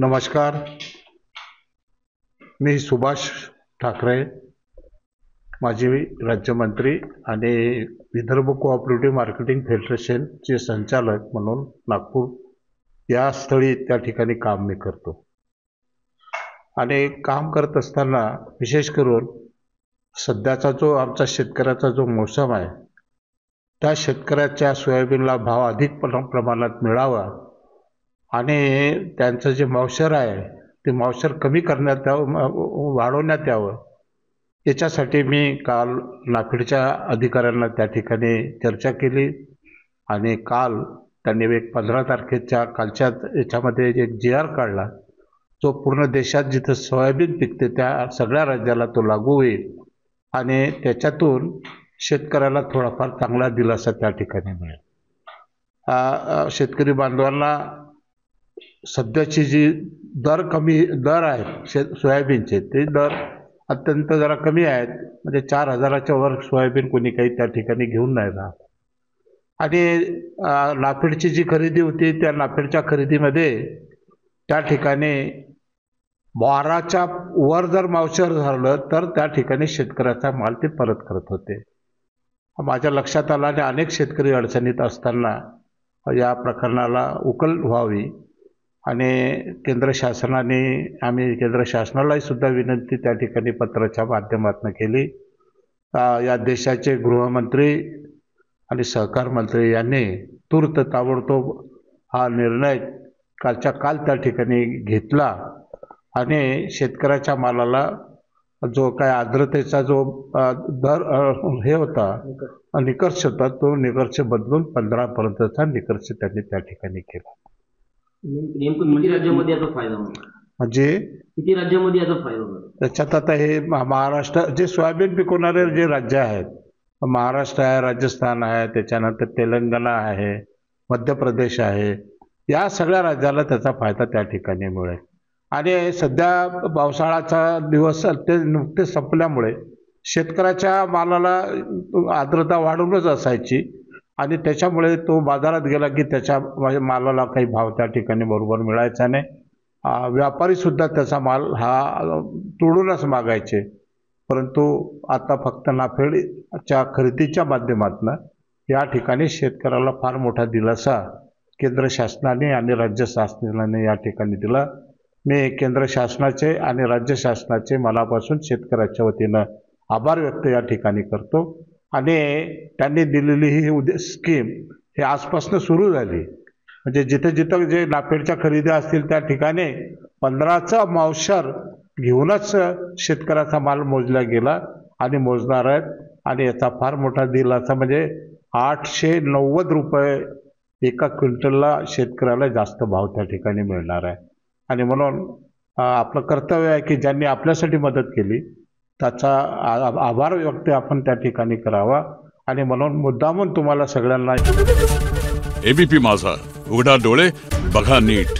नमस्कार, मी सुभाष ठाकरे, माजी राज्यमंत्री आणि विदर्भ कोऑपरेटिव्ह मार्केटिंग फेडरेशनचे संचालक म्हणून नागपूर या स्थळी त्या ठिकाणी काम मी करतो। आणि काम करत असताना विशेष करून सध्याचा जो आमचा शेतकऱ्याचा जो मोसम आहे, त्या शेतकऱ्याच्या सोयाबीनला भाव अधिक प्रमाणात मिळावा आणि त्यांचं जे मावशर आहे ते मावशर कमी करण्यात यावं, वाढवण्यात यावं, याच्यासाठी मी काल नाफेडच्या अधिकाऱ्यांना त्या ठिकाणी चर्चा केली। आणि काल त्यांनी एक 15 तारखेच्या कालच्या याच्यामध्ये एक GR काढला, जो पूर्ण देशात जिथं सोयाबीन पिकते त्या सगळ्या राज्याला तो लागू होईल आणि त्याच्यातून शेतकऱ्याला थोडाफार चांगला दिलासा त्या ठिकाणी मिळेल। शेतकरी बांधवांना सध्याची जी दर आहेत सोयाबीनचे, ते दर अत्यंत जरा कमी आहेत, म्हणजे 4000च्या वर सोयाबीन कोणी काही त्या ठिकाणी घेऊन नाही राहत। आणि नाफेडची जी खरेदी होती त्या नाफेडच्या खरेदीमध्ये त्या ठिकाणी 12च्या वर जर मावशर झालं तर त्या ठिकाणी शेतकऱ्याचा माल ते परत करत होते। माझ्या लक्षात आलं आणि अनेक शेतकरी अडचणीत असताना या प्रकरणाला उकल व्हावी आणि केंद्र शासनाने आम्ही केंद्र शासनालाही सुद्धा विनंती त्या ठिकाणी पत्राच्या माध्यमातून केली। या देशाचे गृहमंत्री आणि सहकार मंत्री यांनी तूर्त ताबडतोब हा निर्णय कालच्या काल त्या ठिकाणी घेतला आणि शेतकऱ्याच्या मालाला जो काय आर्द्रतेचा जो दर हे होता, निकष होता, तो निकष बदलून 15 पर्यंतचा निकष त्यांनी त्या ठिकाणी केला। नेमकं किती राज्यामध्ये याचा फायदा होणार? म्हणजे किती राज्यामध्ये याचा फायदा होणार? त्याच्यात आता हे महाराष्ट्र जे सोयाबीन पिकवणारे जे राज्य आहेत, महाराष्ट्र आहे, राजस्थान आहे, त्याच्यानंतर तेलंगणा आहे, मध्य प्रदेश आहे, या सगळ्या राज्याला त्याचा फायदा त्या ठिकाणी मिळेल। आणि सध्या पावसाळ्याचा दिवस ते नुकतेच संपल्यामुळे शेतकऱ्याच्या मालाला आर्द्रता वाढूनच असायची आणि त्याच्यामुळे तो बाजारात गेला की त्याच्या मालाला काही भाव त्या ठिकाणी बरोबर मिळायचा नाही। व्यापारीसुद्धा त्याचा माल हा तोडूनच मागायचे, परंतु आता फक्त नाफेडच्या खरेदीच्या माध्यमातून या ठिकाणी शेतकऱ्याला फार मोठा दिलासा केंद्र शासनाने आणि राज्य शासनाने या ठिकाणी दिला। मी केंद्र शासनाचे आणि राज्य शासनाचे मनापासून शेतकऱ्याच्या वतीनं आभार व्यक्त या ठिकाणी करतो। आणि त्यांनी दिलेली ही स्कीम ही आजपासून सुरू झाली, म्हणजे जिथे जिथं जे नाफेडच्या खरेदी असतील त्या ठिकाणी 15चा मावशर घेऊनच शेतकऱ्याचा माल मोजला गेला आणि मोजणार आहेत। आणि याचा फार मोठा दिलासा म्हणजे 890 रुपये एका क्विंटलला शेतकऱ्याला जास्त भाव त्या ठिकाणी मिळणार आहे। आणि म्हणून आपलं कर्तव्य आहे की ज्यांनी आपल्यासाठी मदत केली त्याचा आभार व्यक्त आपण त्या ठिकाणी करावा। आणि म्हणून मुद्दामून तुम्हाला सगळ्यांना ABP माझा, उघडा डोळे बघा नीट।